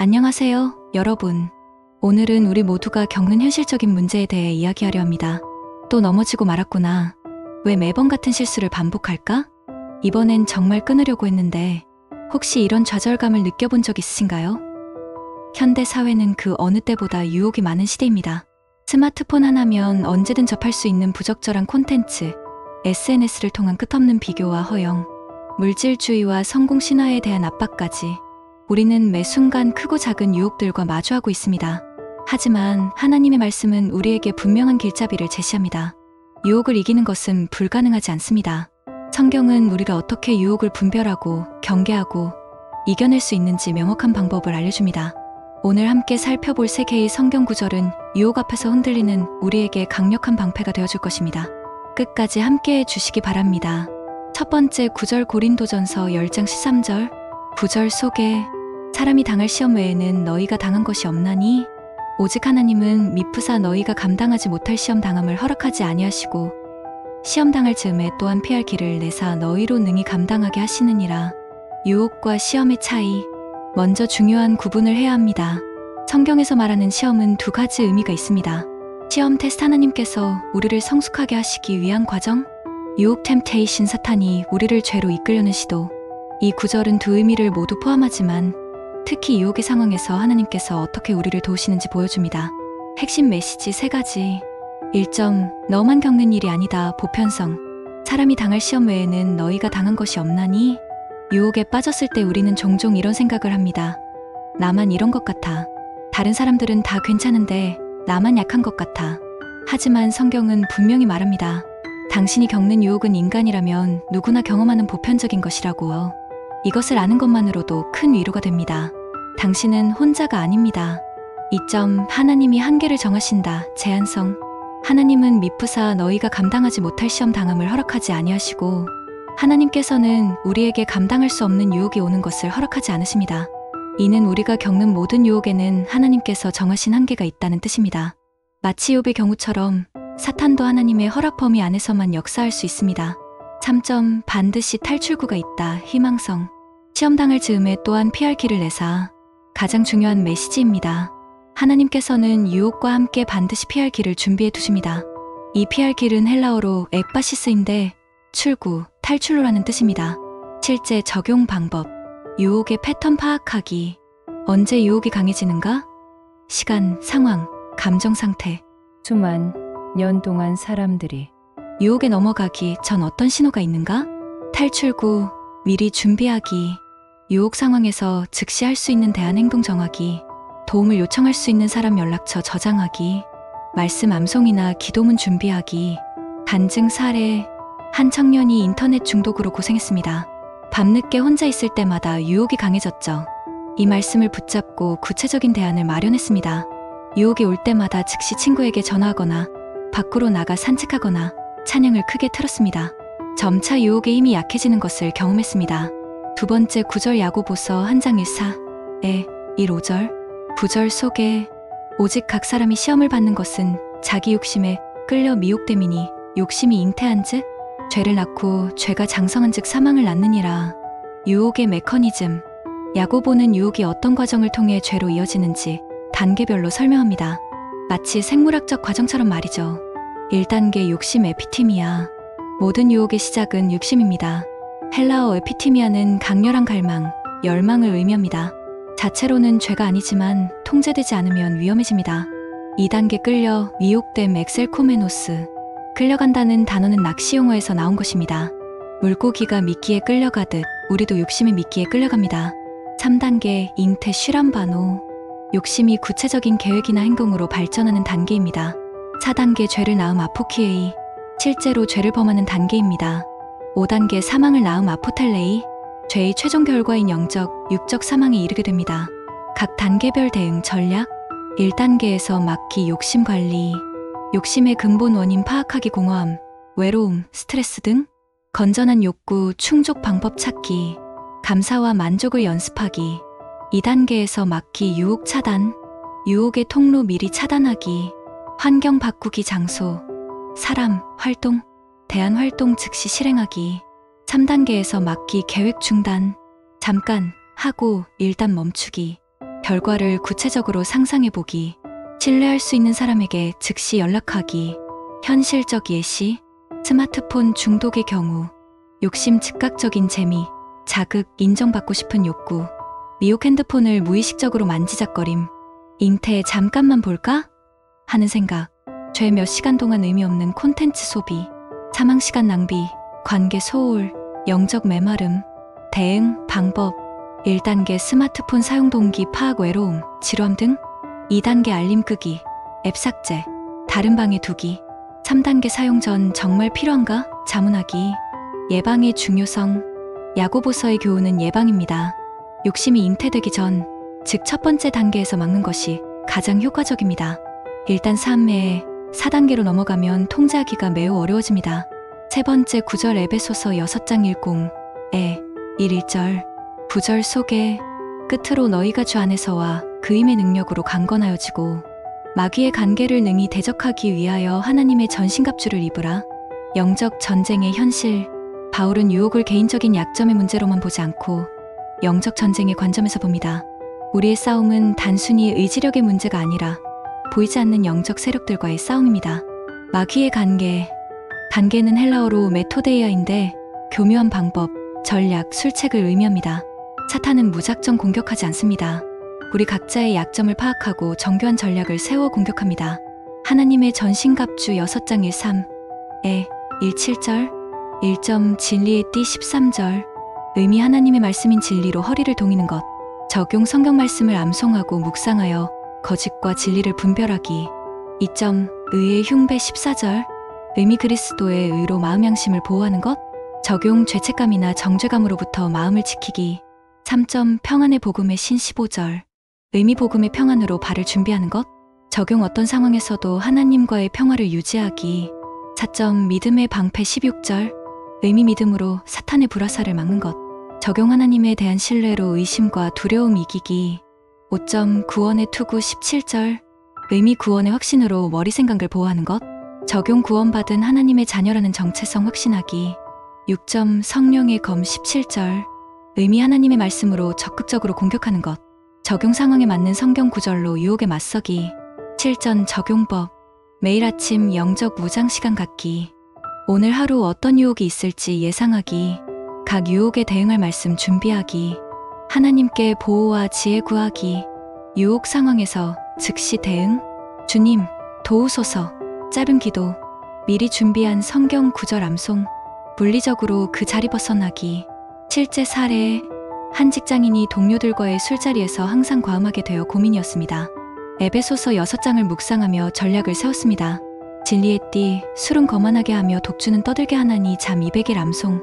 안녕하세요, 여러분. 오늘은 우리 모두가 겪는 현실적인 문제에 대해 이야기하려 합니다. 또 넘어지고 말았구나. 왜 매번 같은 실수를 반복할까? 이번엔 정말 끊으려고 했는데 혹시 이런 좌절감을 느껴본 적 있으신가요? 현대 사회는 그 어느 때보다 유혹이 많은 시대입니다. 스마트폰 하나면 언제든 접할 수 있는 부적절한 콘텐츠, SNS를 통한 끝없는 비교와 허영, 물질주의와 성공 신화에 대한 압박까지 우리는 매 순간 크고 작은 유혹들과 마주하고 있습니다. 하지만 하나님의 말씀은 우리에게 분명한 길잡이를 제시합니다. 유혹을 이기는 것은 불가능하지 않습니다. 성경은 우리가 어떻게 유혹을 분별하고 경계하고 이겨낼 수 있는지 명확한 방법을 알려줍니다. 오늘 함께 살펴볼 3개의 성경 구절은 유혹 앞에서 흔들리는 우리에게 강력한 방패가 되어줄 것입니다. 끝까지 함께해 주시기 바랍니다. 첫 번째 구절, 고린도전서 10장 13절. 구절 속에 사람이 당할 시험 외에는 너희가 당한 것이 없나니 오직 하나님은 미쁘사 너희가 감당하지 못할 시험 당함을 허락하지 아니하시고 시험 당할 즈음에 또한 피할 길을 내사 너희로 능히 감당하게 하시느니라. 유혹과 시험의 차이. 먼저 중요한 구분을 해야 합니다. 성경에서 말하는 시험은 2가지 의미가 있습니다. 시험 테스트, 하나님께서 우리를 성숙하게 하시기 위한 과정. 유혹 템테이션, 사탄이 우리를 죄로 이끌려는 시도. 이 구절은 2 의미를 모두 포함하지만 특히 유혹의 상황에서 하나님께서 어떻게 우리를 도우시는지 보여줍니다. 핵심 메시지 3가지. 1점, 너만 겪는 일이 아니다. 보편성. 사람이 당할 시험 외에는 너희가 당한 것이 없나니? 유혹에 빠졌을 때 우리는 종종 이런 생각을 합니다. 나만 이런 것 같아. 다른 사람들은 다 괜찮은데 나만 약한 것 같아. 하지만 성경은 분명히 말합니다. 당신이 겪는 유혹은 인간이라면 누구나 경험하는 보편적인 것이라고요. 이것을 아는 것만으로도 큰 위로가 됩니다. 당신은 혼자가 아닙니다. 2점, 하나님이 한계를 정하신다. 제한성. 하나님은 미쁘사 너희가 감당하지 못할 시험 당함을 허락하지 아니하시고 하나님께서는 우리에게 감당할 수 없는 유혹이 오는 것을 허락하지 않으십니다. 이는 우리가 겪는 모든 유혹에는 하나님께서 정하신 한계가 있다는 뜻입니다. 마치 욥의 경우처럼 사탄도 하나님의 허락 범위 안에서만 역사할 수 있습니다. 3점, 반드시 탈출구가 있다. 희망성. 시험 당할 즈음에 또한 피할 길을 내사. 가장 중요한 메시지입니다. 하나님께서는 유혹과 함께 반드시 피할 길을 준비해 두십니다. 이 피할 길은 헬라어로 엑바시스인데 출구, 탈출로라는 뜻입니다. 실제 적용 방법. 유혹의 패턴 파악하기. 언제 유혹이 강해지는가? 시간, 상황, 감정 상태. 수만 년 동안 사람들이 유혹에 넘어가기 전 어떤 신호가 있는가? 탈출구, 미리 준비하기. 유혹 상황에서 즉시 할 수 있는 대안 행동 정하기. 도움을 요청할 수 있는 사람 연락처 저장하기. 말씀 암송이나 기도문 준비하기. 간증 사례. 한 청년이 인터넷 중독으로 고생했습니다. 밤늦게 혼자 있을 때마다 유혹이 강해졌죠. 이 말씀을 붙잡고 구체적인 대안을 마련했습니다. 유혹이 올 때마다 즉시 친구에게 전화하거나 밖으로 나가 산책하거나 찬양을 크게 틀었습니다. 점차 유혹의 힘이 약해지는 것을 경험했습니다. 2번째 구절, 야고보서 1장 1사, 1, 5절. 구절 속에 오직 각 사람이 시험을 받는 것은 자기 욕심에 끌려 미혹됨이니 욕심이 잉태한 즉 죄를 낳고 죄가 장성한 즉 사망을 낳느니라. 유혹의 메커니즘. 야고보는 유혹이 어떤 과정을 통해 죄로 이어지는지 단계별로 설명합니다. 마치 생물학적 과정처럼 말이죠. 1단계, 욕심 에피티미아. 모든 유혹의 시작은 욕심입니다. 헬라어 에피티미아는 강렬한 갈망, 열망을 의미합니다. 자체로는 죄가 아니지만 통제되지 않으면 위험해집니다. 2단계, 끌려 미혹됨 엑셀코메노스. 끌려간다는 단어는 낚시 용어에서 나온 것입니다. 물고기가 미끼에 끌려가듯 우리도 욕심의 미끼에 끌려갑니다. 3단계, 잉태 슈람바노. 욕심이 구체적인 계획이나 행동으로 발전하는 단계입니다. 4단계, 죄를 낳음 아포키에이. 실제로 죄를 범하는 단계입니다. 5단계, 사망을 낳음 아포텔레이. 죄의 최종 결과인 영적, 육적 사망에 이르게 됩니다. 각 단계별 대응 전략. 1단계에서 막기, 욕심 관리. 욕심의 근본 원인 파악하기, 공허함, 외로움, 스트레스 등. 건전한 욕구, 충족 방법 찾기. 감사와 만족을 연습하기. 2단계에서 막기, 유혹 차단. 유혹의 통로 미리 차단하기. 환경 바꾸기, 장소, 사람, 활동, 대안 활동 즉시 실행하기. 3단계에서 막기, 계획 중단. 잠깐 하고 일단 멈추기. 결과를 구체적으로 상상해보기, 신뢰할 수 있는 사람에게 즉시 연락하기, 현실적 예시, 스마트폰 중독의 경우, 욕심 즉각적인 재미, 자극, 인정받고 싶은 욕구, 미혹 핸드폰을 무의식적으로 만지작거림, 잉태 잠깐만 볼까? 하는 생각, 죄 몇 시간 동안 의미 없는 콘텐츠 소비, 사망시간 낭비, 관계 소홀, 영적 메마름, 대응, 방법, 1단계 스마트폰 사용 동기 파악 외로움, 지루함 등 2단계 알림 끄기, 앱 삭제, 다른 방에 두기 3단계 사용 전 정말 필요한가? 자문하기 예방의 중요성 야고보서의 교훈은 예방입니다. 욕심이 잉태되기 전, 즉 첫 번째 단계에서 막는 것이 가장 효과적입니다. 일단 산매에 4단계로 넘어가면 통제하기가 매우 어려워집니다. 세 번째 구절 에베소서 6장 10에 1절 9절 속에 끝으로 너희가 주 안에서와 그 힘의 능력으로 강건하여지고 마귀의 관계를 능히 대적하기 위하여 하나님의 전신갑주를 입으라. 영적 전쟁의 현실. 바울은 유혹을 개인적인 약점의 문제로만 보지 않고 영적 전쟁의 관점에서 봅니다. 우리의 싸움은 단순히 의지력의 문제가 아니라 보이지 않는 영적 세력들과의 싸움입니다. 마귀의 관계는 헬라어로 메토데이아인데 교묘한 방법, 전략, 술책을 의미합니다. 사탄은 무작정 공격하지 않습니다. 우리 각자의 약점을 파악하고 정교한 전략을 세워 공격합니다. 하나님의 전신갑주 6장 13에 17절 1점 진리의 띠 13절 의미 하나님의 말씀인 진리로 허리를 동이는 것 적용 성경 말씀을 암송하고 묵상하여 거짓과 진리를 분별하기 2점 의의 흉배 14절 의미 그리스도의 의로 마음 양심을 보호하는 것 적용 죄책감이나 정죄감으로부터 마음을 지키기 3점 평안의 복음의 신 15절 의미 복음의 평안으로 발을 준비하는 것 적용 어떤 상황에서도 하나님과의 평화를 유지하기 4점 믿음의 방패 16절 의미 믿음으로 사탄의 불화살을 막는 것 적용 하나님에 대한 신뢰로 의심과 두려움 이기기 5점 구원의 투구 17절 의미 구원의 확신으로 머리 생각을 보호하는 것 적용 구원받은 하나님의 자녀라는 정체성 확신하기 6점 성령의 검 17절 의미 하나님의 말씀으로 적극적으로 공격하는 것 적용 상황에 맞는 성경 구절로 유혹에 맞서기 7점 적용법 매일 아침 영적 무장 시간 갖기 오늘 하루 어떤 유혹이 있을지 예상하기 각 유혹에 대응할 말씀 준비하기 하나님께 보호와 지혜 구하기 유혹 상황에서 즉시 대응 주님 도우소서 짧은 기도 미리 준비한 성경 구절 암송 물리적으로 그 자리 벗어나기 실제 사례 한 직장인이 동료들과의 술자리에서 항상 과음하게 되어 고민이었습니다. 에베소서 6장을 묵상하며 전략을 세웠습니다. 진리의 띠 술은 거만하게 하며 독주는 떠들게 하나니 잠 200일 암송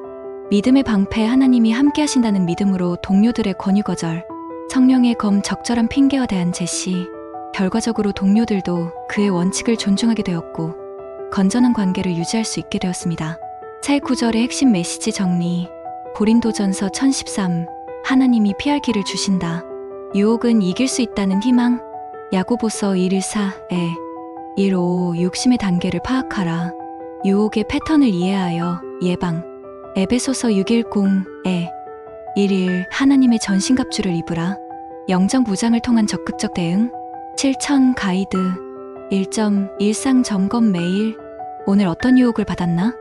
믿음의 방패 하나님이 함께 하신다는 믿음으로 동료들의 권유 거절 성령의 검 적절한 핑계와 대한 제시 결과적으로 동료들도 그의 원칙을 존중하게 되었고 건전한 관계를 유지할 수 있게 되었습니다. 새 구절의 핵심 메시지 정리 고린도전서 1013 하나님이 피할 길을 주신다. 유혹은 이길 수 있다는 희망 야고보서 1:4에 1:5 욕심의 단계를 파악하라. 유혹의 패턴을 이해하여 예방 에베소서 6:10에 1:1 하나님의 전신갑주를 입으라. 영적 무장을 통한 적극적 대응 7천 가이드 1점 일상 점검 매일 오늘 어떤 유혹을 받았나?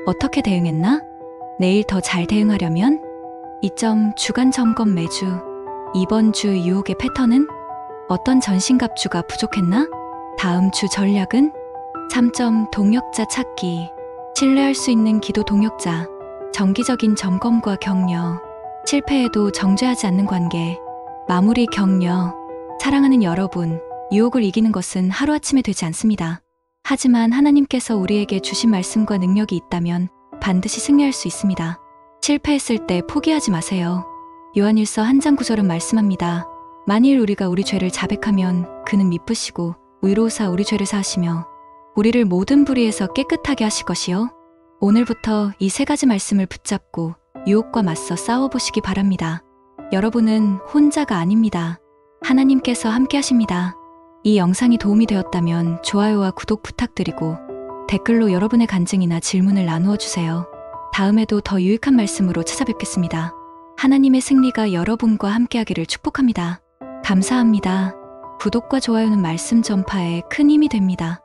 어떻게 대응했나? 내일 더 잘 대응하려면 2점 주간 점검 매주 이번 주 유혹의 패턴은 어떤 전신갑주가 부족했나? 다음 주 전략은 3점 동역자 찾기 신뢰할 수 있는 기도 동역자 정기적인 점검과 격려 실패해도 정죄하지 않는 관계 마무리 격려 사랑하는 여러분 유혹을 이기는 것은 하루아침에 되지 않습니다. 하지만 하나님께서 우리에게 주신 말씀과 능력이 있다면 반드시 승리할 수 있습니다. 실패했을 때 포기하지 마세요. 요한일서 1장 9절은 말씀합니다. 만일 우리가 우리 죄를 자백하면 그는 미쁘시고 의로우사 우리 죄를 사하시며 우리를 모든 불의에서 깨끗하게 하실 것이요. 오늘부터 이 3가지 말씀을 붙잡고 유혹과 맞서 싸워보시기 바랍니다. 여러분은 혼자가 아닙니다. 하나님께서 함께 하십니다. 이 영상이 도움이 되었다면 좋아요와 구독 부탁드리고 댓글로 여러분의 간증이나 질문을 나누어 주세요. 다음에도 더 유익한 말씀으로 찾아뵙겠습니다. 하나님의 승리가 여러분과 함께하기를 축복합니다. 감사합니다. 구독과 좋아요는 말씀 전파에 큰 힘이 됩니다.